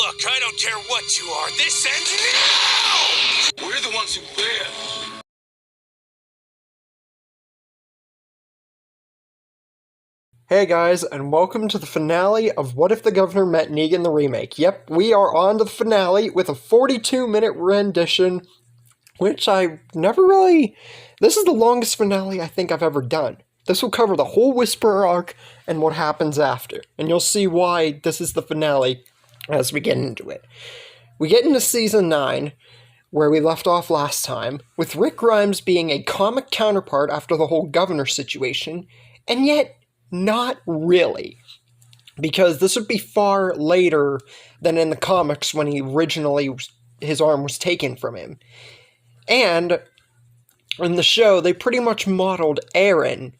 Look, I don't care what you are. This ends now! We're the ones who live. Hey guys, and welcome to the finale of What If the Governor Met Negan the Remake. Yep, we are on to the finale with a 42-minute rendition, which I never really... This is the longest finale I think I've ever done. This will cover the whole Whisperer arc and what happens after, and you'll see why this is the finale as we get into it. We get into Season 9, where we left off last time, with Rick Grimes being a comic counterpart after the whole governor situation, and yet not really, because this would be far later than in the comics when he originally, his arm was taken from him. And in the show, they pretty much modeled Aaron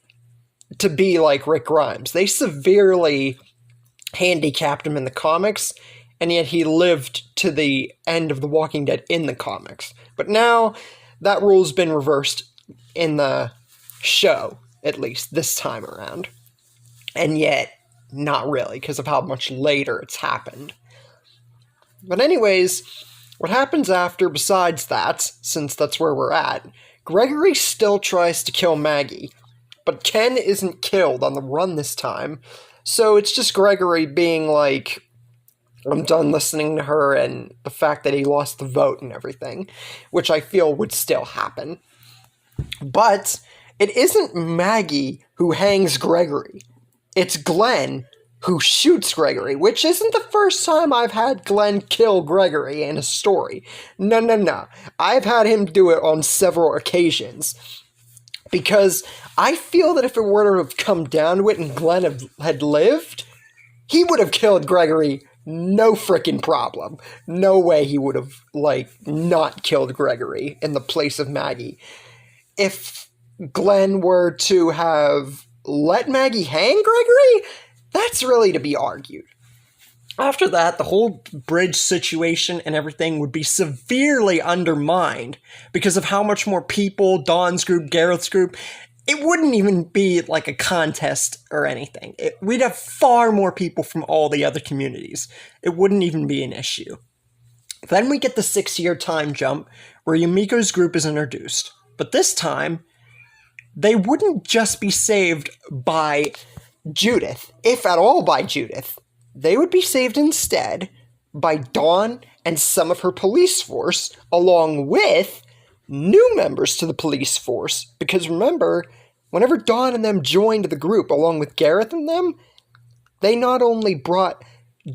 to be like Rick Grimes. They severely handicapped him in the comics, and yet he lived to the end of The Walking Dead in the comics. But now, that rule's been reversed in the show, at least this time around. And yet, not really, because of how much later it's happened. But anyways, what happens after, besides that, since that's where we're at, Gregory still tries to kill Maggie, but Ken isn't killed on the run this time, so it's just Gregory being like, I'm done listening to her, and the fact that he lost the vote and everything, which I feel would still happen. But it isn't Maggie who hangs Gregory. It's Glenn who shoots Gregory, which isn't the first time I've had Glenn kill Gregory in a story. No. I've had him do it on several occasions. Because I feel that if it were to have come down to it and Glenn had lived, he would have killed Gregory, no frickin' problem. No way he would have, not killed Gregory in the place of Maggie. If Glenn were to have let Maggie hang Gregory, that's really to be argued. After that, the whole bridge situation and everything would be severely undermined because of how much more people, Dawn's group, Gareth's group, it wouldn't even be like a contest or anything. We'd have far more people from all the other communities. It wouldn't even be an issue. Then we get the 6-year time jump where Yumiko's group is introduced. But this time, they wouldn't just be saved by Judith, if at all by Judith. They would be saved instead by Dawn and some of her police force, along with new members to the police force. Because remember, whenever Dawn and them joined the group, along with Gareth and them, they not only brought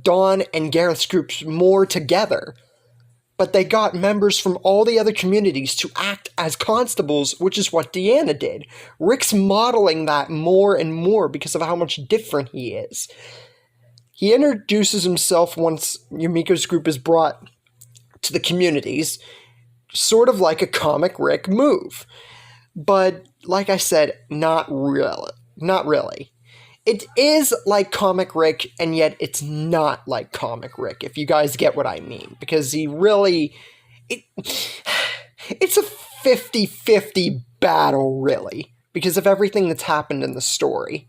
Dawn and Gareth's groups more together, but they got members from all the other communities to act as constables, which is what Deanna did. Rick's modeling that more and more because of how much different he is. He introduces himself once Yumiko's group is brought to the communities, sort of like a comic Rick move. But, like I said, not really. It is like comic Rick, and yet it's not like comic Rick, if you guys get what I mean. Because he really... It's a 50-50 battle, really, because of everything that's happened in the story.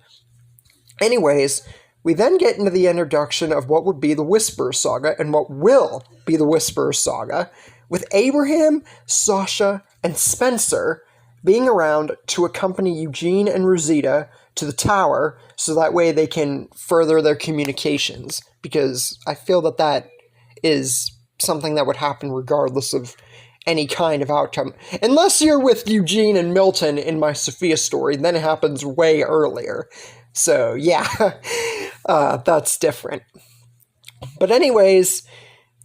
Anyways, we then get into the introduction of what would be the Whisperer Saga, and what will be the Whisperer Saga, with Abraham, Sasha, and Spencer being around to accompany Eugene and Rosita to the tower, so that way they can further their communications, because I feel that that is something that would happen regardless of any kind of outcome. Unless you're with Eugene and Milton in my Sophia story, then it happens way earlier. So, yeah, that's different. But anyways,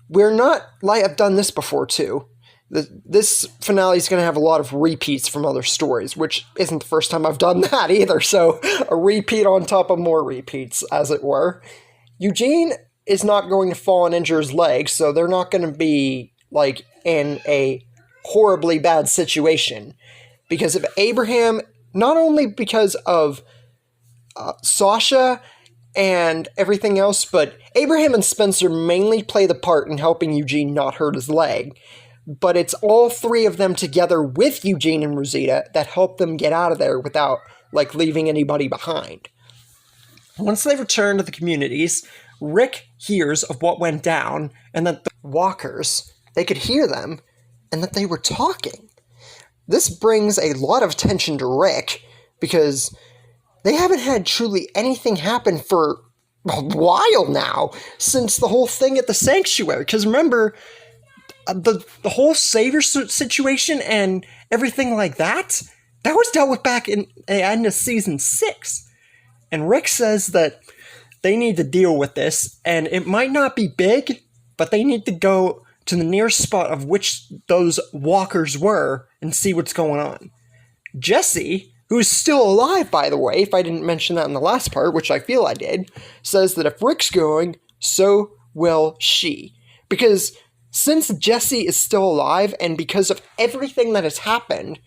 we're not, I've done this before too. This finale is going to have a lot of repeats from other stories, which isn't the first time I've done that either, so a repeat on top of more repeats, as it were. Eugene is not going to fall and injure his leg, so they're not going to be, in a horribly bad situation. Because of Abraham, not only because of Sasha and everything else, but Abraham and Spencer mainly play the part in helping Eugene not hurt his leg. But it's all three of them together with Eugene and Rosita that help them get out of there without, leaving anybody behind. Once they return to the communities, Rick hears of what went down, and that the walkers, they could hear them, and that they were talking. This brings a lot of attention to Rick, because they haven't had truly anything happen for a while now, since the whole thing at the sanctuary. Because remember, the whole savior situation and everything like that, that was dealt with back in the end of season 6. And Rick says that they need to deal with this, and it might not be big, but they need to go to the nearest spot of which those walkers were and see what's going on. Jesse, who's still alive, by the way, if I didn't mention that in the last part, which I feel I did, says that if Rick's going, so will she. Because since Jesse is still alive, and because of everything that has happened,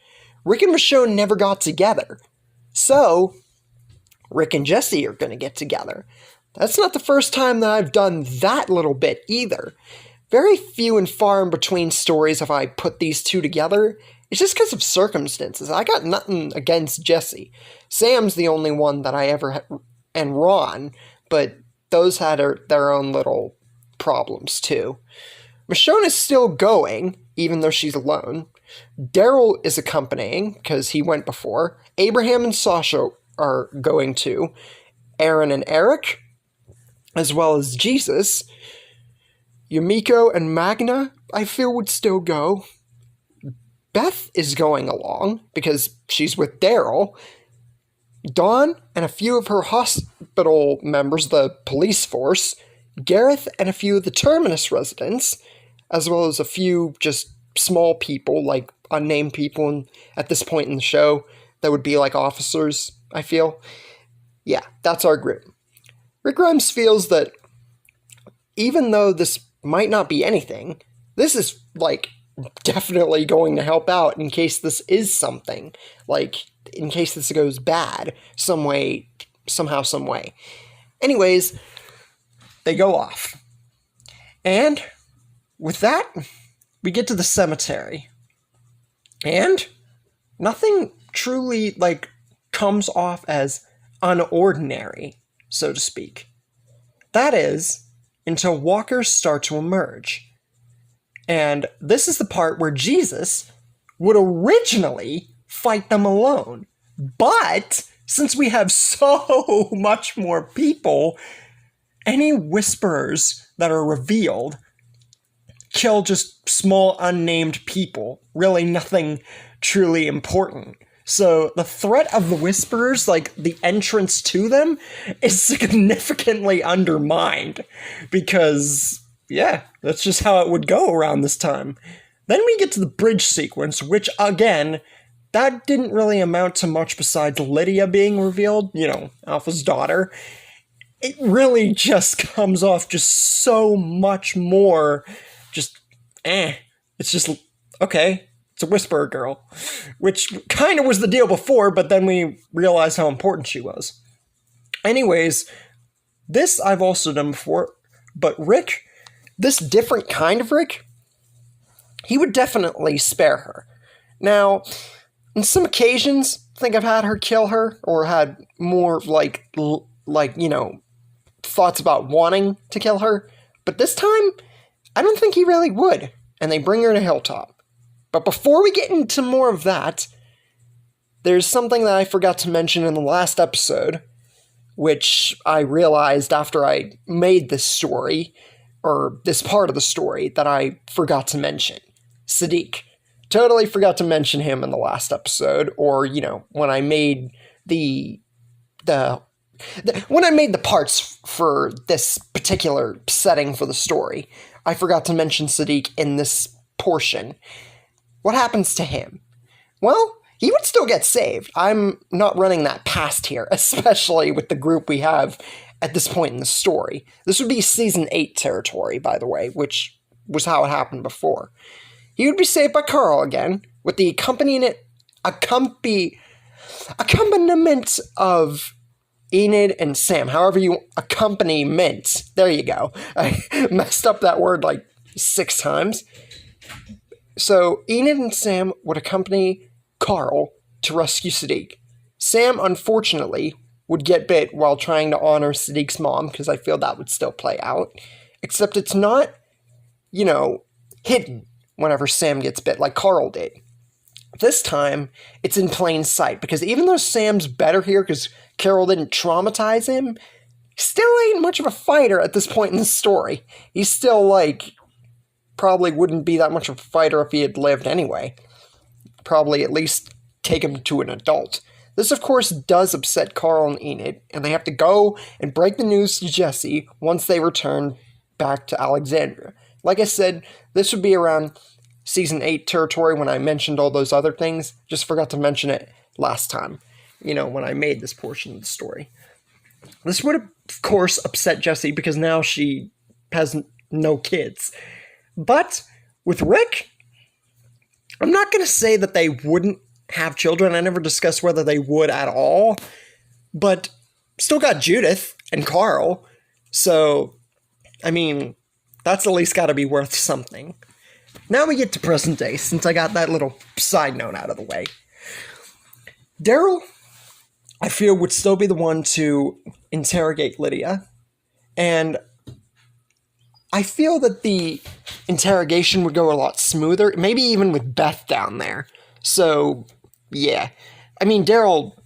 Rick and Michonne never got together. So, Rick and Jesse are going to get together. That's not the first time that I've done that little bit either. Very few and far in between stories have I put these two together. It's just because of circumstances. I got nothing against Jesse. Sam's the only one that I ever and Ron, but those had their own little problems too. Michonne is still going, even though she's alone. Daryl is accompanying, because he went before. Abraham and Sasha are going too. Aaron and Eric, as well as Jesus. Yumiko and Magna, I feel, would still go. Beth is going along, because she's with Daryl. Dawn and a few of her hospital members, the police force. Gareth and a few of the Terminus residents, as well as a few just small people, like unnamed people at this point in the show, that would be like officers, I feel. Yeah, that's our group. Rick Grimes feels that even though this might not be anything, this is, like, definitely going to help out in case this is something. Like, in case this goes bad some way, somehow, some way. Anyways, they go off. And with that, we get to the cemetery. And nothing truly, like, comes off as unordinary, so to speak. That is, until walkers start to emerge. And this is the part where Jesus would originally fight them alone. But since we have so much more people, any whisperers that are revealed kill just small unnamed people. Really nothing truly important. So the threat of the whisperers, like the entrance to them, is significantly undermined. Because, yeah, that's just how it would go around this time. Then we get to the bridge sequence, which, again, that didn't really amount to much besides Lydia being revealed, you know, Alpha's daughter. It really just comes off just so much more it's just, okay, it's a Whisperer girl. Which kind of was the deal before, but then we realized how important she was. Anyways, this I've also done before, but Rick, this different kind of Rick, he would definitely spare her. Now, on some occasions, I think I've had her kill her, or had more, like, you know, thoughts about wanting to kill her. But this time, I don't think he really would. And they bring her to Hilltop. But before we get into more of that, there's something that I forgot to mention in the last episode, which I realized after I made this story, or this part of the story, that I forgot to mention. Sadiq. Totally forgot to mention him in the last episode, or, you know, when I made when I made the parts for this particular setting for the story, I forgot to mention Sadiq in this portion. What happens to him? Well, he would still get saved. I'm not running that past here, especially with the group we have at this point in the story. This would be Season 8 territory, by the way, which was how it happened before. He would be saved by Carl again, with the accompaniment of Enid and Sam, however you accompaniment. There you go. I messed up that word like 6 times. So Enid and Sam would accompany Carl to rescue Sadiq. Sam, unfortunately, would get bit while trying to honor Sadiq's mom, because I feel that would still play out. Except it's not, hidden whenever Sam gets bit like Carl did. This time, it's in plain sight, because even though Sam's better here because Carol didn't traumatize him, he still ain't much of a fighter at this point in the story. He's still, probably wouldn't be that much of a fighter if he had lived anyway. Probably at least take him to an adult. This, of course, does upset Carl and Enid, and they have to go and break the news to Jesse once they return back to Alexandria. Like I said, this would be around Season 8 territory when I mentioned all those other things. Just forgot to mention it last time, when I made this portion of the story. This would, of course, upset Jessie because now she has no kids. But with Rick, I'm not going to say that they wouldn't have children. I never discussed whether they would at all. But still got Judith and Carl. So, that's at least got to be worth something. Now we get to present day, since I got that little side note out of the way. Daryl, I feel, would still be the one to interrogate Lydia. And I feel that the interrogation would go a lot smoother, maybe even with Beth down there. So, yeah. Daryl,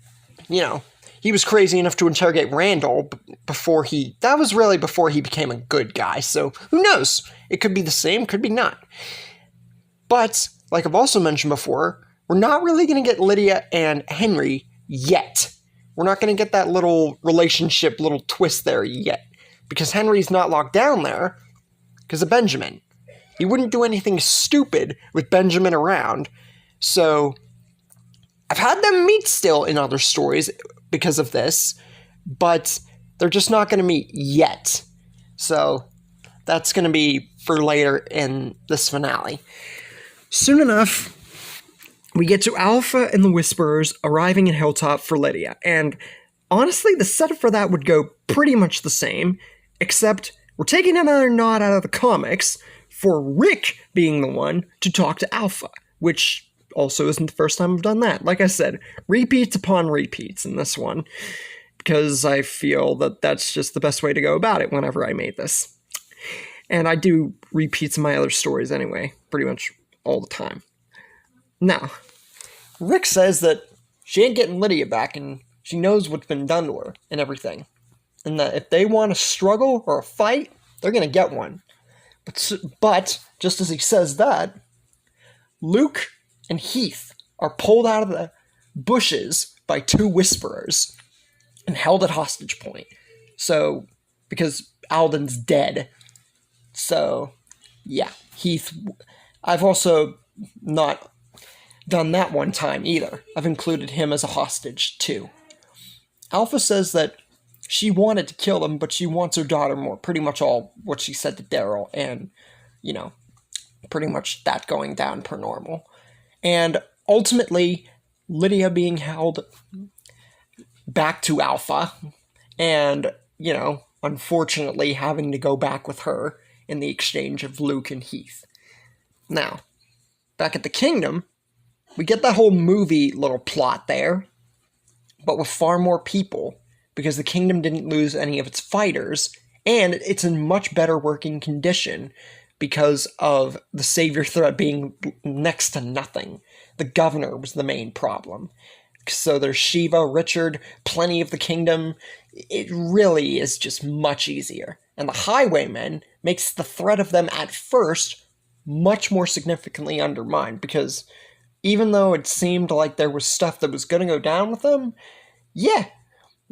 he was crazy enough to interrogate Randall before that was really before he became a good guy. So, who knows? It could be the same, could be not. But, like I've also mentioned before, we're not really going to get Lydia and Henry yet. We're not going to get that little relationship, little twist there yet. Because Henry's not locked down there because of Benjamin. He wouldn't do anything stupid with Benjamin around. So, I've had them meet still in other stories because of this, but they're just not going to meet yet. So, that's going to be for later in this finale. Soon enough, we get to Alpha and the Whisperers arriving in Hilltop for Lydia, and honestly, the setup for that would go pretty much the same, except we're taking another nod out of the comics for Rick being the one to talk to Alpha, which also isn't the first time I've done that. Like I said, repeats upon repeats in this one, because I feel that that's just the best way to go about it whenever I made this. And I do repeats in my other stories anyway, pretty much all the time. Now, Rick says that she ain't getting Lydia back, and she knows what's been done to her and everything. And that if they want a struggle or a fight, they're going to get one. But, just as he says that, Luke and Heath are pulled out of the bushes by two Whisperers and held at hostage point. So, because Alden's dead. So, yeah, Heath. I've also not done that one time either. I've included him as a hostage too. Alpha says that she wanted to kill him, but she wants her daughter more. Pretty much all what she said to Daryl, and, pretty much that going down per normal. And ultimately, Lydia being held back to Alpha, and, unfortunately having to go back with her in the exchange of Luke and Heath. Now, back at the Kingdom, we get that whole movie little plot there, but with far more people, because the Kingdom didn't lose any of its fighters, and it's in much better working condition because of the savior threat being next to nothing. The governor was the main problem. So there's Shiva, Richard, plenty of the Kingdom. It really is just much easier. And the Highwaymen makes the threat of them at first much more significantly undermined, because even though it seemed like there was stuff that was going to go down with them, yeah,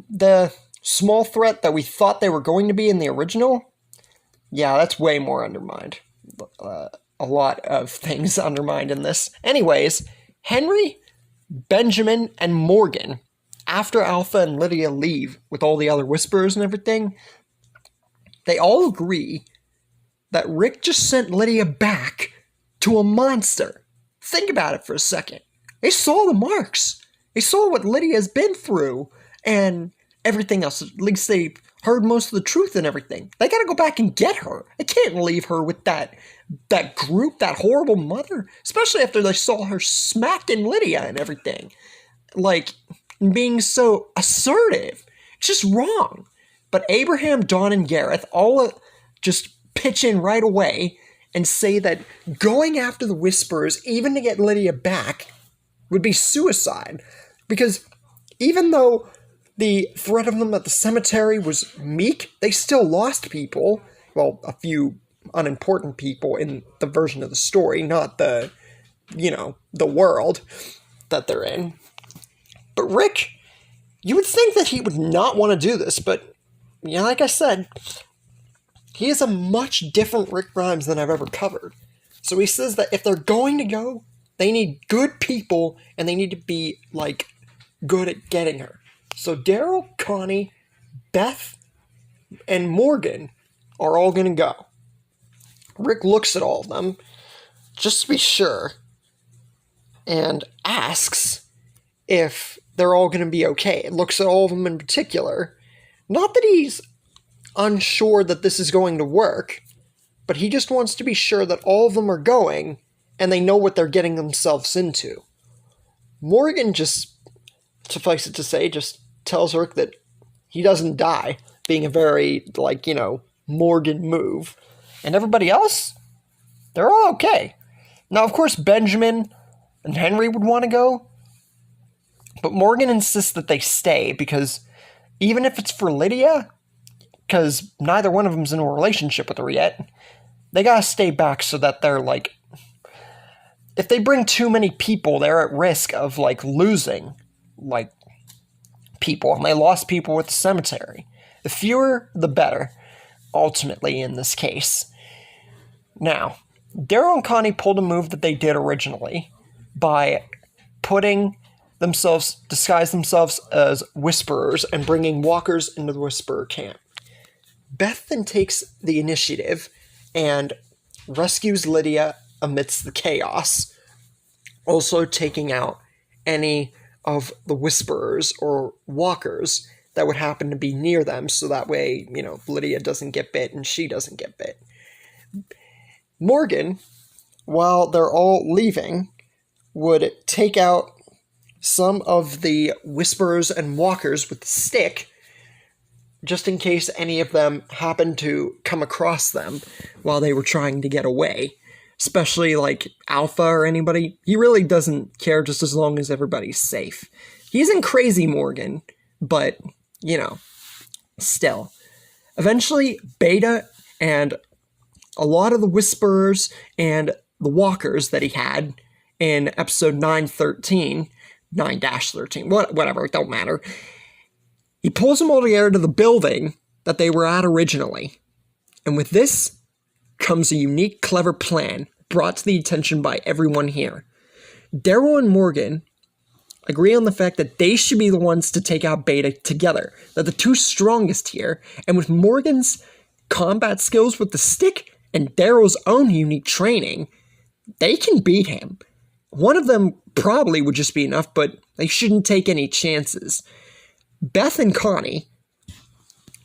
the small threat that we thought they were going to be in the original, yeah, that's way more undermined. A lot of things undermined in this. Anyways, Henry, Benjamin, and Morgan, after Alpha and Lydia leave with all the other Whisperers and everything, they all agree that Rick just sent Lydia back to a monster. Think about it for a second. They saw the marks. They saw what Lydia's been through and everything else. At least they heard most of the truth and everything. They gotta go back and get her. They can't leave her with that group, that horrible mother. Especially after they saw her smacking Lydia and everything. Being so assertive. It's just wrong. But Abraham, Dawn, and Gareth all just pitch in right away and say that going after the Whisperers, even to get Lydia back, would be suicide. Because even though the threat of them at the cemetery was meek, they still lost people. Well, a few unimportant people in the version of the story, not the, the world that they're in. But Rick, you would think that he would not want to do this, but, like I said, he is a much different Rick Grimes than I've ever covered. So he says that if they're going to go, they need good people, and they need to be, good at getting her. So Daryl, Connie, Beth, and Morgan are all going to go. Rick looks at all of them, just to be sure, and asks if they're all going to be okay. It looks at all of them in particular. Not that he's unsure that this is going to work, but he just wants to be sure that all of them are going, and they know what they're getting themselves into. Morgan just, suffice it to say, just tells Rick that he doesn't die, being a very, Morgan move. And everybody else, they're all okay. Now, of course, Benjamin and Henry would want to go, but Morgan insists that they stay, because even if it's for Lydia, because neither one of them's in a relationship with her yet, they gotta stay back so that they're, if they bring too many people, they're at risk of, losing, people. And they lost people with the cemetery. The fewer, the better, ultimately, in this case. Now, Daryl and Connie pulled a move that they did originally by disguise themselves as Whisperers and bringing walkers into the Whisperer camp. Beth then takes the initiative and rescues Lydia amidst the chaos, also taking out any of the Whisperers or walkers that would happen to be near them, so that way, Lydia doesn't get bit and she doesn't get bit. Morgan, while they're all leaving, would take out some of the Whisperers and walkers with the stick, just in case any of them happened to come across them while they were trying to get away. Especially, Alpha or anybody. He really doesn't care just as long as everybody's safe. He isn't crazy Morgan, but, still. Eventually, Beta and a lot of the Whisperers and the Walkers that he had in episode 9-13, whatever, it don't matter. He pulls them all together to the building that they were at originally. And with this comes a unique, clever plan brought to the attention by everyone here. Daryl and Morgan agree on the fact that they should be the ones to take out Beta together. They're the two strongest here, and with Morgan's combat skills with the stick and Daryl's own unique training, they can beat him. One of them probably would just be enough, but they shouldn't take any chances. Beth and Connie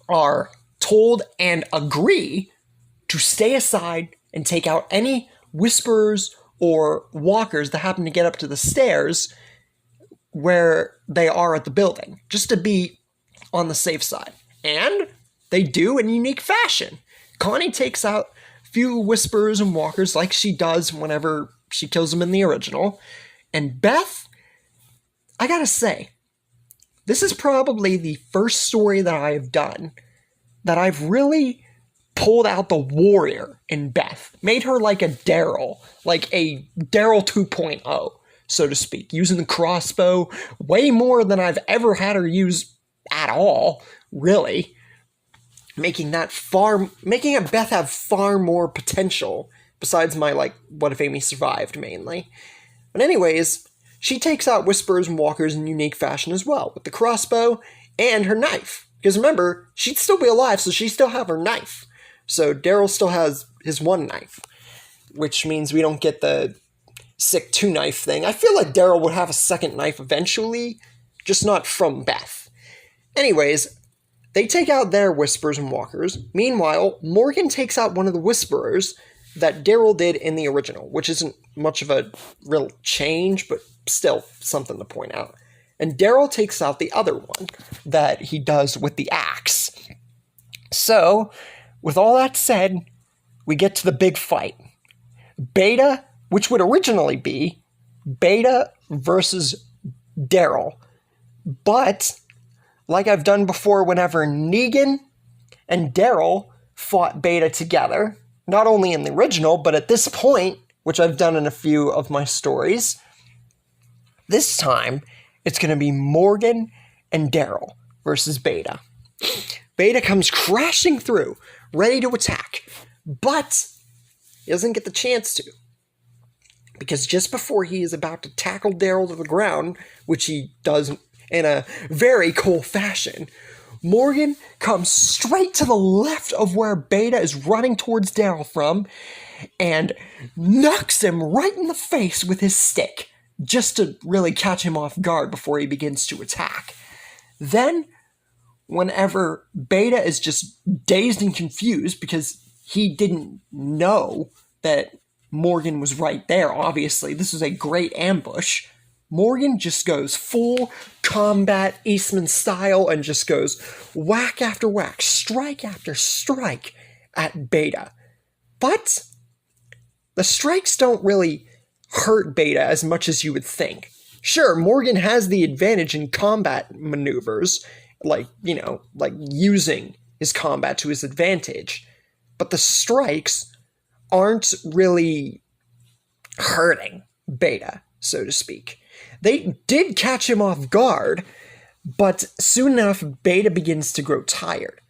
are told and agree to stay aside and take out any Whisperers or Walkers that happen to get up to the stairs where they are at the building, just to be on the safe side. And they do in unique fashion. Connie takes out a few Whisperers and Walkers like she does whenever she kills them in the original. And Beth, I gotta say, this is probably the first story that I have done that I've really pulled out the warrior in Beth. Made her like a Daryl 2.0, so to speak. Using the crossbow way more than I've ever had her use at all, really. Making Beth have far more potential, besides my, what if Amy survived, mainly. But anyways, she takes out Whisperers and Walkers in unique fashion as well, with the crossbow and her knife. Because remember, she'd still be alive, so she'd still have her knife. So Daryl still has his one knife, which means we don't get the sick two-knife thing. I feel like Daryl would have a second knife eventually, just not from Beth. Anyways, they take out their Whisperers and Walkers. Meanwhile, Morgan takes out one of the Whisperers that Daryl did in the original, which isn't much of a real change, but still something to point out. and Daryl takes out the other one that he does with the axe. So, with all that said, we get to the big fight. Beta, which would originally be Beta versus Daryl. But, like I've done before whenever Negan and Daryl fought Beta together, not only in the original, but at this point, which I've done in a few of my stories, this time, it's going to be Morgan and Daryl versus Beta. Beta comes crashing through, ready to attack, but he doesn't get the chance to. Because just before he is about to tackle Daryl to the ground, which he does in a very cool fashion, Morgan comes straight to the left of where Beta is running towards Daryl from, and knocks him right in the face with his stick, just to really catch him off guard before he begins to attack. Then, whenever Beta is just dazed and confused because he didn't know that Morgan was right there, obviously, this is a great ambush, Morgan just goes full combat Eastman style and just goes whack after whack, strike after strike at Beta. But the strikes don't really hurt Beta as much as you would think. Sure, Morgan has the advantage in combat maneuvers, like using his combat to his advantage, but the strikes aren't really hurting Beta, so to speak. They did catch him off guard, but soon enough, Beta begins to grow tired,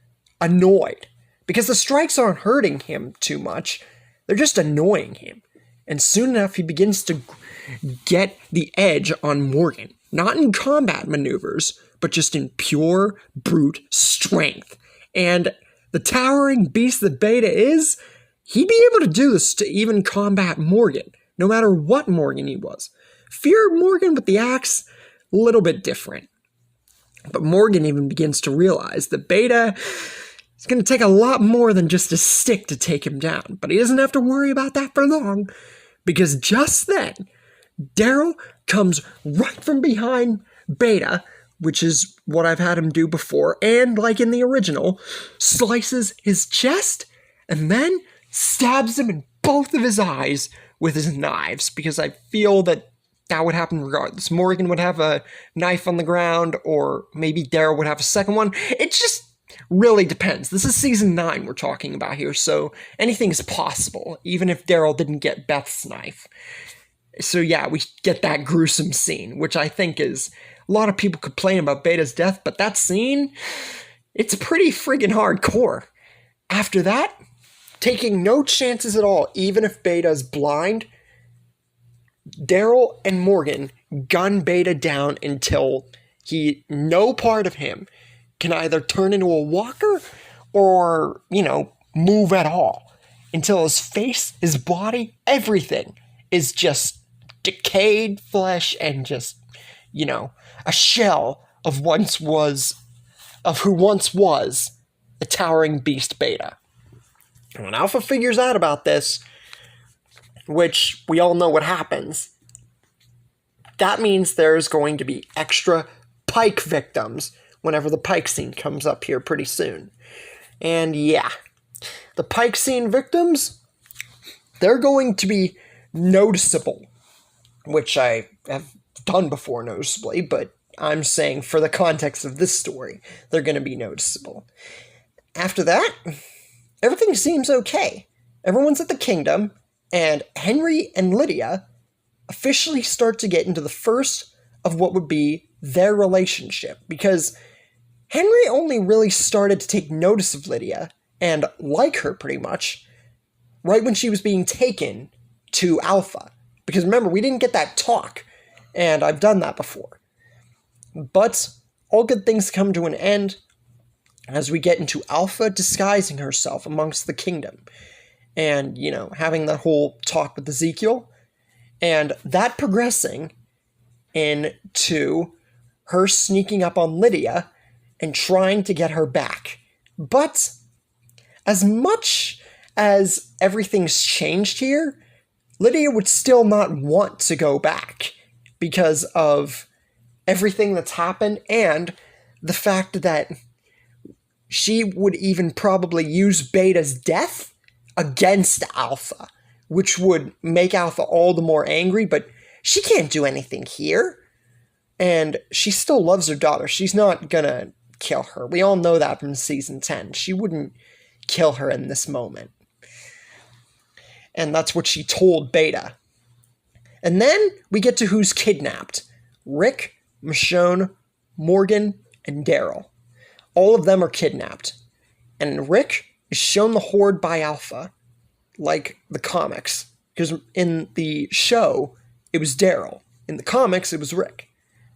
annoyed, because the strikes aren't hurting him too much, they're just annoying him. And soon enough, he begins to get the edge on Morgan, not in combat maneuvers, but just in pure, brute strength. And the towering beast that Beta is, he'd be able to do this to even combat Morgan, no matter what Morgan he was. Fear Morgan with the axe, a little bit different. But Morgan even begins to realize that Beta is going to take a lot more than just a stick to take him down. But he doesn't have to worry about that for long, because just then, Daryl comes right from behind Beta, which is what I've had him do before, and like in the original, slices his chest, and then stabs him in both of his eyes with his knives, because I feel that would happen regardless. Morgan would have a knife on the ground, or maybe Daryl would have a second one. It just really depends. This is season 9 we're talking about here, so anything's possible, even if Daryl didn't get Beth's knife. So yeah, we get that gruesome scene, which I think is, a lot of people complain about Beta's death, but that scene, it's pretty friggin' hardcore. After that, taking no chances at all, even if Beta's blind, Daryl and Morgan gun Beta down until no part of him can either turn into a walker or, move at all. Until his face, his body, everything is just decayed flesh and just, a shell of who once was the towering beast Beta. And when Alpha figures out about this, which we all know what happens, that means there's going to be extra Pike victims whenever the Pike scene comes up here pretty soon. And yeah, the Pike scene victims, they're going to be noticeable, which I have done before noticeably, but I'm saying for the context of this story, they're going to be noticeable. After that, everything seems okay. Everyone's at the kingdom, and Henry and Lydia officially start to get into the first of what would be their relationship, because Henry only really started to take notice of Lydia, and like her pretty much, right when she was being taken to Alpha. Because remember, we didn't get that talk, and I've done that before. But all good things come to an end as we get into Alpha disguising herself amongst the kingdom. And, having that whole talk with Ezekiel, and that progressing into her sneaking up on Lydia and trying to get her back. But as much as everything's changed here, Lydia would still not want to go back because of everything that's happened, and the fact that she would even probably use Beta's death against Alpha, which would make Alpha all the more angry, but she can't do anything here. And she still loves her daughter. She's not gonna kill her. We all know that from season 10. She wouldn't kill her in this moment. And that's what she told Beta. And then we get to who's kidnapped. Rick, Michonne, Morgan, and Daryl. All of them are kidnapped. And Rick is shown the Horde by Alpha, like the comics. Because in the show, it was Daryl. In the comics, it was Rick.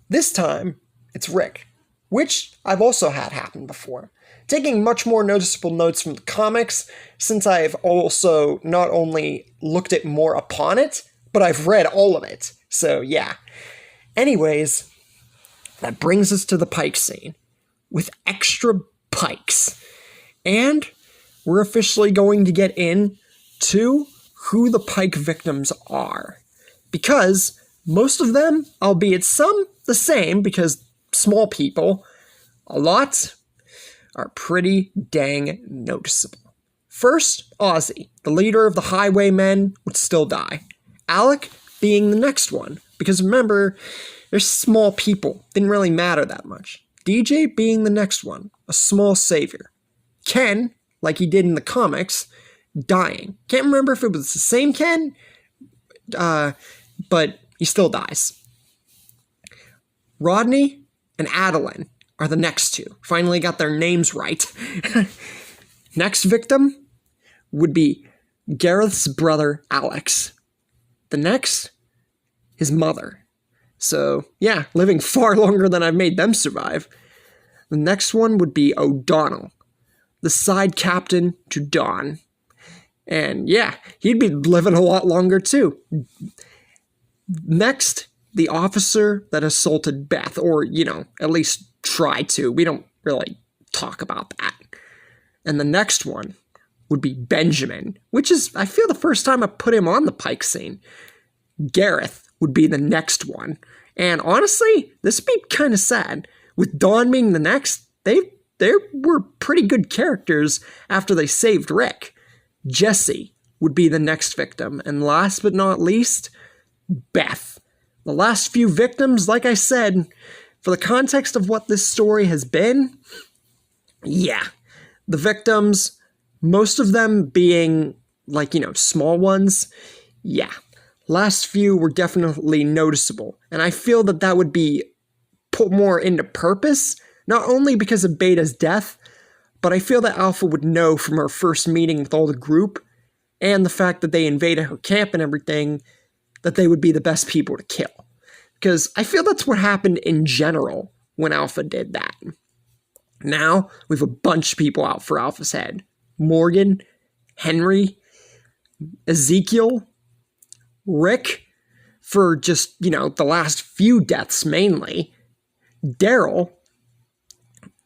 This time, it's Rick, which I've also had happen before. Taking much more noticeable notes from the comics, since I've also not only looked at more upon it, but I've read all of it. So, yeah. Anyways, that brings us to the Pike scene, with extra pikes. And we're officially going to get into who the Pike victims are. Because most of them, albeit some the same, because small people, a lot, are pretty dang noticeable. First, Ozzy, the leader of the Highwaymen, would still die. Alec being the next one, because remember, they're small people, didn't really matter that much. DJ being the next one, a small savior. Ken, like he did in the comics, dying. Can't remember if it was the same Ken, but he still dies. Rodney and Adeline are the next two. Finally got their names right. Next victim would be Gareth's brother, Alex. The next, his mother. So, yeah, living far longer than I've made them survive. The next one would be O'Donnell, the side captain to Dawn. And yeah, he'd be living a lot longer too. Next, the officer that assaulted Beth, or, at least tried to. We don't really talk about that. And the next one would be Benjamin, which is, I feel, the first time I put him on the Pike scene. Gareth would be the next one. And honestly, this would be kind of sad. With Dawn being the next, they were pretty good characters after they saved Rick. Jesse would be the next victim. And last but not least, Beth. The last few victims, like I said, for the context of what this story has been, yeah. The victims, most of them being, small ones, yeah. Last few were definitely noticeable. And I feel that that would be put more into purpose, not only because of Beta's death, but I feel that Alpha would know from her first meeting with all the group, and the fact that they invaded her camp and everything, that they would be the best people to kill. Because I feel that's what happened in general when Alpha did that. Now, we have a bunch of people out for Alpha's head. Morgan, Henry, Ezekiel, Rick, for just, the last few deaths mainly, Daryl,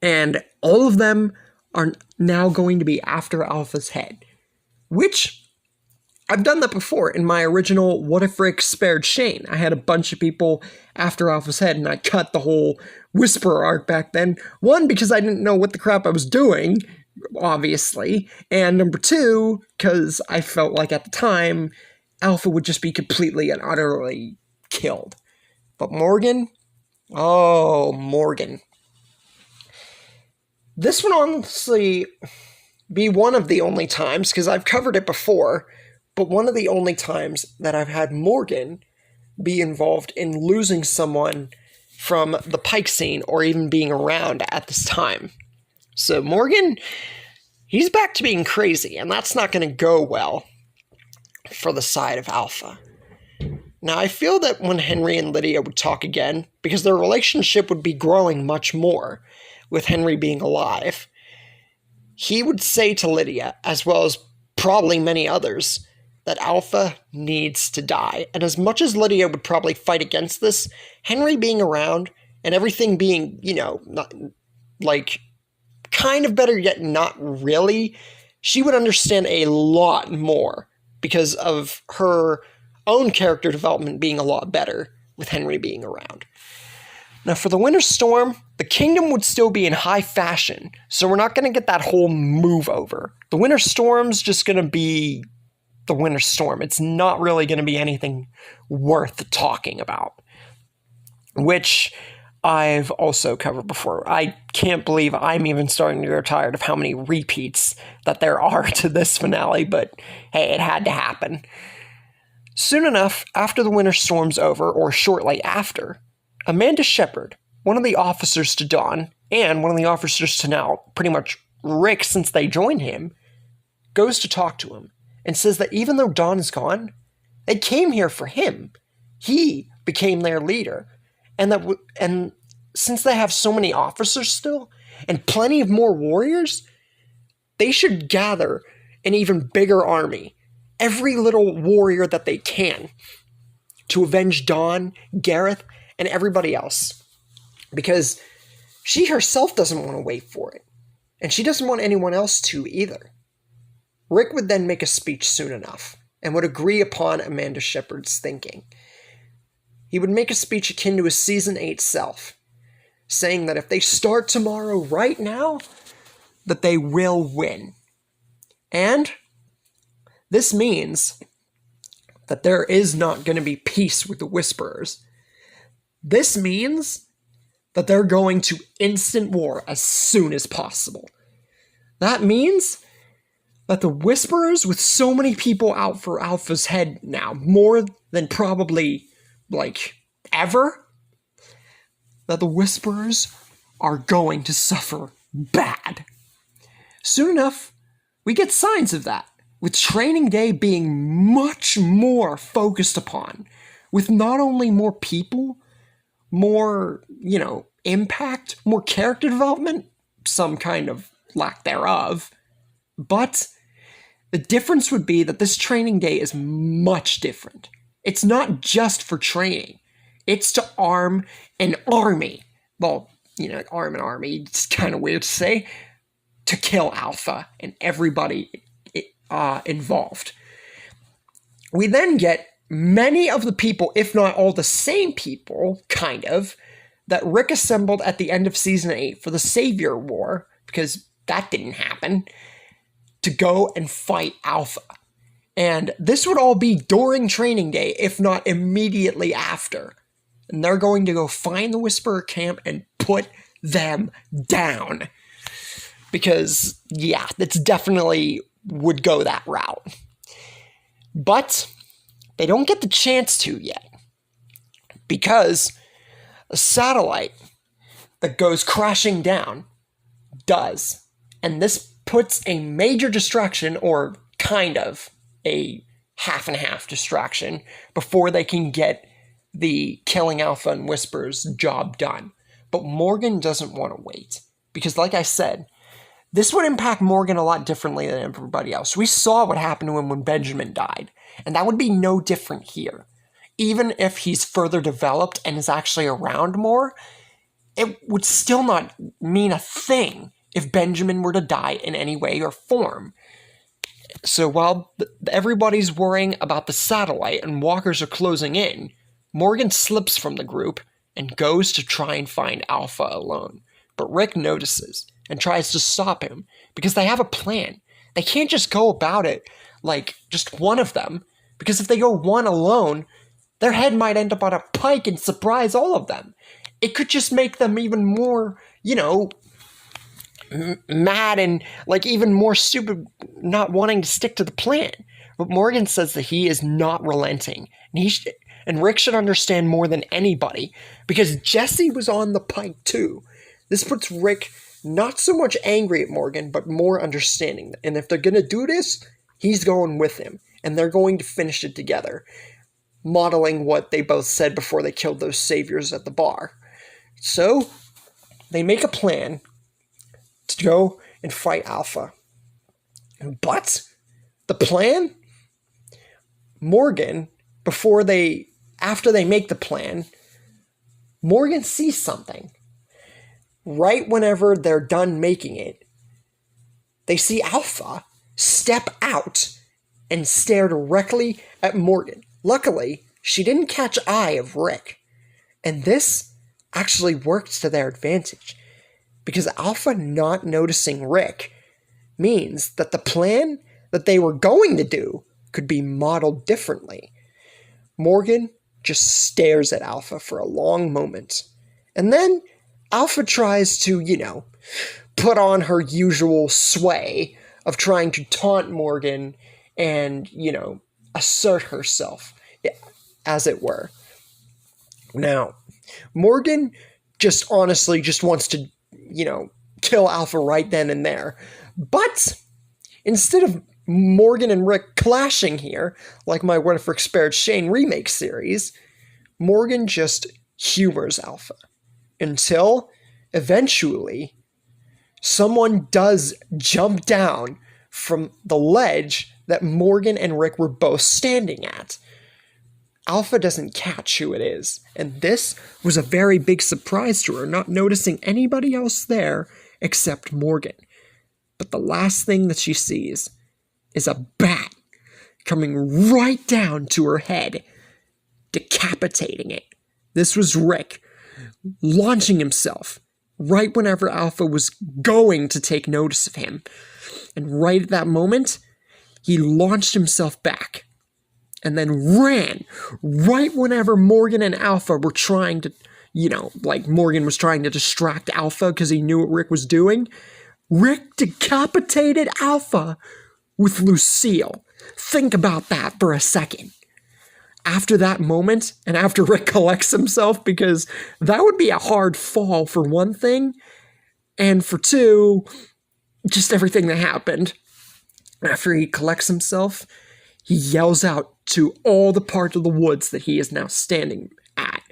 and all of them are now going to be after Alpha's head. Which, I've done that before in my original What If Rick Spared Shane. I had a bunch of people after Alpha's head, and I cut the whole Whisperer arc back then. One, because I didn't know what the crap I was doing, obviously. And number two, because I felt like at the time, Alpha would just be completely and utterly killed. But Morgan? Oh, Morgan. This would honestly be one of the only times, because I've covered it before, but one of the only times that I've had Morgan be involved in losing someone from the Pike scene or even being around at this time. So Morgan, he's back to being crazy, and that's not going to go well for the side of Alpha. Now, I feel that when Henry and Lydia would talk again, because their relationship would be growing much more with Henry being alive, he would say to Lydia, as well as probably many others, that Alpha needs to die. And as much as Lydia would probably fight against this, Henry being around and everything being, not, kind of better yet not really, she would understand a lot more because of her own character development being a lot better with Henry being around. Now, for the Winter Storm, the kingdom would still be in high fashion, so we're not going to get that whole move over. The Winter Storm's just going to be the Winter Storm. It's not really going to be anything worth talking about, which I've also covered before. I can't believe I'm even starting to grow tired of how many repeats that there are to this finale, but hey, it had to happen. Soon enough, after the Winter Storm's over, or shortly after, Amanda Shepard, one of the officers to Dawn, and one of the officers to now pretty much Rick since they joined him, goes to talk to him and says that even though Dawn is gone, they came here for him. He became their leader. And since they have so many officers still, and plenty of more warriors, they should gather an even bigger army, every little warrior that they can, to avenge Dawn, Gareth, and everybody else. Because she herself doesn't want to wait for it. And she doesn't want anyone else to either. Rick would then make a speech soon enough, and would agree upon Amanda Shepard's thinking. He would make a speech akin to his Season 8 self, saying that if they start tomorrow right now, that they will win. And this means that there is not going to be peace with the Whisperers. This means that they're going to instant war as soon as possible. That means that the Whisperers, with so many people out for Alpha's head now, more than probably, ever, that the Whisperers are going to suffer bad. Soon enough, we get signs of that, with Training Day being much more focused upon, with not only more people, more, impact, more character development, some kind of lack thereof, but the difference would be that this Training Day is much different. It's not just for training. It's to arm an army. Well, arm an army, it's kind of weird to say, to kill Alpha and everybody involved. We then get many of the people, if not all the same people, kind of, that Rick assembled at the end of Season 8 for the Savior War, because that didn't happen, to go and fight Alpha. And this would all be during Training Day, if not immediately after. And they're going to go find the Whisperer camp and put them down. Because, yeah, it's definitely would go that route. But they don't get the chance to yet. Because a satellite that goes crashing down does. And this puts a major distraction, or kind of a half and half distraction, before they can get the killing Alpha and Whispers job done. But Morgan doesn't want to wait. Because like I said, this would impact Morgan a lot differently than everybody else. We saw what happened to him when Benjamin died. And that would be no different here. Even if he's further developed and is actually around more, it would still not mean a thing if Benjamin were to die in any way or form. So while everybody's worrying about the satellite and walkers are closing in, Morgan slips from the group and goes to try and find Alpha alone. But Rick notices and tries to stop him because they have a plan. They can't just go about it like just one of them, because if they go one alone, their head might end up on a pike and surprise all of them. It could just make them even more, mad and even more stupid, not wanting to stick to the plan. But Morgan says that he is not relenting, and Rick should understand more than anybody, because Jesse was on the pike too. This puts Rick not so much angry at Morgan, but more understanding. And if they're gonna do this, he's going with him, and they're going to finish it together, modeling what they both said before they killed those saviors at the bar. So they make a plan to go and fight Alpha. But the plan, Morgan, after they make the plan, Morgan sees something. Right whenever they're done making it, they see Alpha step out and stare directly at Morgan. Luckily, she didn't catch eye of Rick. And this actually worked to their advantage, because Alpha not noticing Rick means that the plan that they were going to do could be modeled differently. Morgan just stares at Alpha for a long moment, and then Alpha tries to, put on her usual sway of trying to taunt Morgan and, assert herself, as it were. Now, Morgan just honestly just wants to, kill Alpha right then and there. But instead of Morgan and Rick clashing here, like my What If Rick Spared Shane remake series, Morgan just humors Alpha until eventually someone does jump down from the ledge that Morgan and Rick were both standing at. Alpha doesn't catch who it is, and this was a very big surprise to her, not noticing anybody else there except Morgan. But the last thing that she sees is a bat coming right down to her head, decapitating it. This was Rick launching himself right whenever Alpha was going to take notice of him. And right at that moment, he launched himself back and then ran right whenever Morgan and Alpha were trying to, Morgan was trying to distract Alpha because he knew what Rick was doing. Rick decapitated Alpha with Lucille. Think about that for a second. After that moment, and after Rick collects himself, because that would be a hard fall for one thing, and for two, just everything that happened. After he collects himself, he yells out to all the parts of the woods that he is now standing at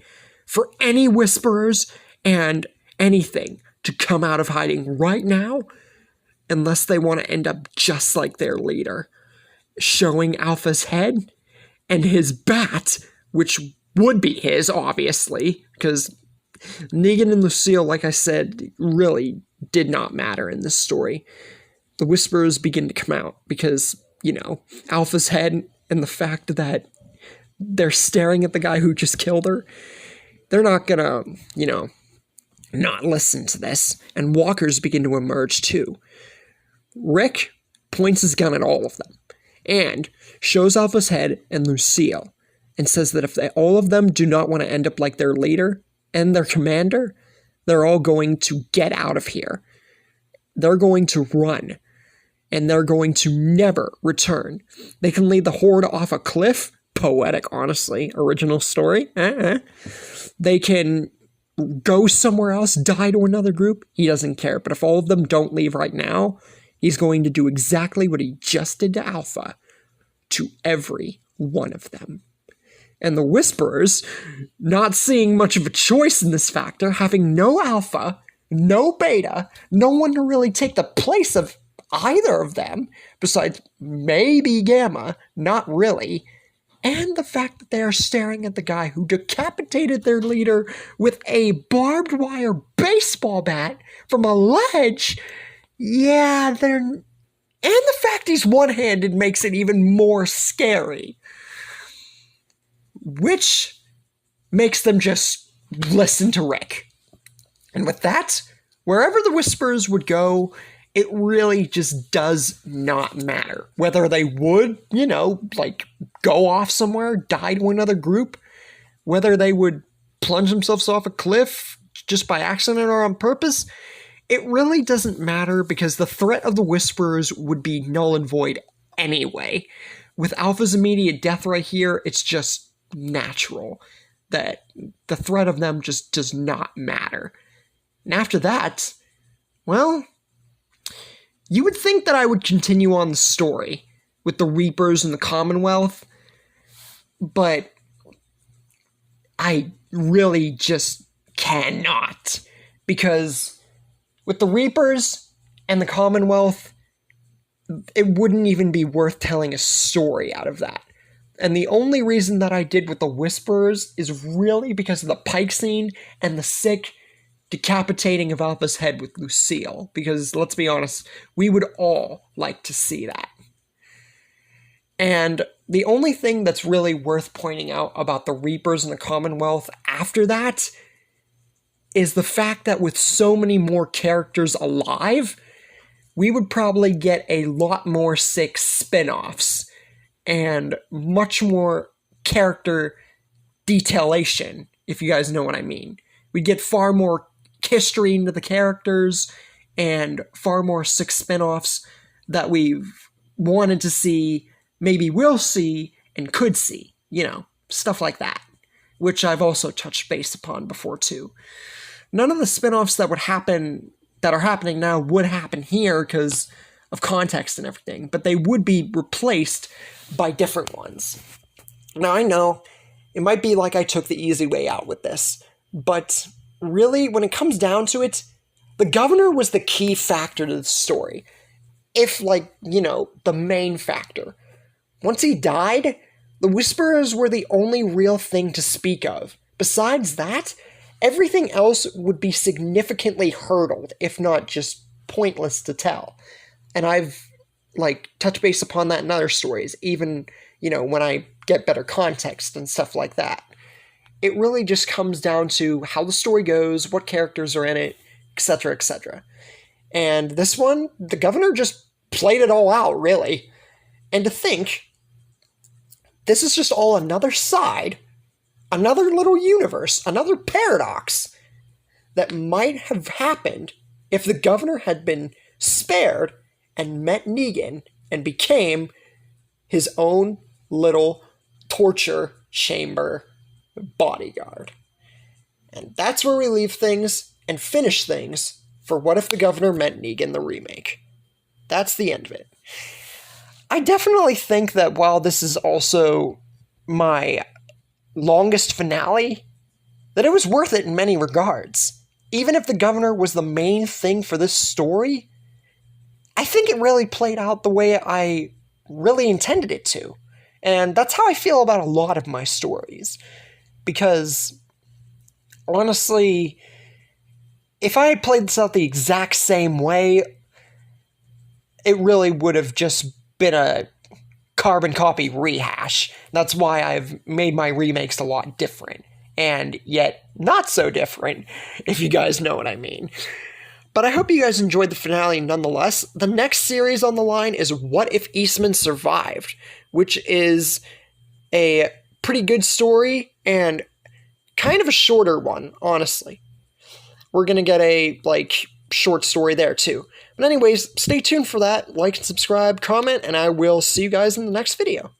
for any whisperers and anything to come out of hiding right now, unless they want to end up just like their leader, showing Alpha's head and his bat, which would be his, obviously, because Negan and Lucille, like I said, really did not matter in this story. The whispers begin to come out because, Alpha's head and the fact that they're staring at the guy who just killed her, they're not gonna, not listen to this. And walkers begin to emerge too. Rick points his gun at all of them and shows Alpha's head and Lucille and says that if all of them do not want to end up like their leader and their commander, they're all going to get out of here. They're going to run, and they're going to never return. They can lead the horde off a cliff. Poetic, honestly. Original story. They can go somewhere else, die to another group. He doesn't care. But if all of them don't leave right now, he's going to do exactly what he just did to Alpha to every one of them. And the Whisperers, not seeing much of a choice in this factor, having no Alpha, no Beta, no one to really take the place of either of them, besides maybe Gamma, not really, and the fact that they are staring at the guy who decapitated their leader with a barbed wire baseball bat from a ledge, and the fact he's one-handed makes it even more scary. Which makes them just listen to Rick. And with that, wherever the Whispers would go, it really just does not matter. Whether they would, go off somewhere, die to another group, whether they would plunge themselves off a cliff just by accident or on purpose, it really doesn't matter because the threat of the Whisperers would be null and void anyway. With Alpha's immediate death right here, it's just natural that the threat of them just does not matter. And after that, well, you would think that I would continue on the story with the Reapers and the Commonwealth, but I really just cannot, because with the Reapers and the Commonwealth, it wouldn't even be worth telling a story out of that. And the only reason that I did with the Whisperers is really because of the Pike scene and the sick decapitating of Alpha's head with Lucille. Because, let's be honest, we would all like to see that. And the only thing that's really worth pointing out about the Reapers and the Commonwealth after that is the fact that with so many more characters alive, we would probably get a lot more sick spin-offs and much more character detailation, if you guys know what I mean. We'd get far more history into the characters and far more sick spin-offs that we've wanted to see, maybe will see, and could see. You know, stuff like that, which I've also touched base upon before too. None of the spin-offs that are happening now would happen here because of context and everything, but they would be replaced by different ones. Now, I know it might be like I took the easy way out with this, but really, when it comes down to it, the governor was the key factor to the story. If, the main factor. Once he died, the Whisperers were the only real thing to speak of. Besides that, everything else would be significantly hurdled, if not just pointless to tell. And I've, touched base upon that in other stories, even, when I get better context and stuff like that. It really just comes down to how the story goes, what characters are in it, etc., etc. And this one, the governor just played it all out, really. And to think, this is just all another side, another little universe, another paradox that might have happened if the governor had been spared and met Negan and became his own little torture chamber bodyguard. And that's where we leave things and finish things for What If the Governor Met Negan the remake. That's the end of it. I definitely think that while this is also my longest finale, that it was worth it in many regards. Even if the governor was the main thing for this story, I think it really played out the way I really intended it to. And that's how I feel about a lot of my stories. Because, honestly, if I had played this out the exact same way, it really would have just been a carbon copy rehash. That's why I've made my remakes a lot different. And yet, not so different, if you guys know what I mean. But I hope you guys enjoyed the finale nonetheless. The next series on the line is What If Eastman Survived, which is a pretty good story and kind of a shorter one, honestly. We're going to get a, short story there too. But anyways, stay tuned for that. Like and subscribe, comment, and I will see you guys in the next video.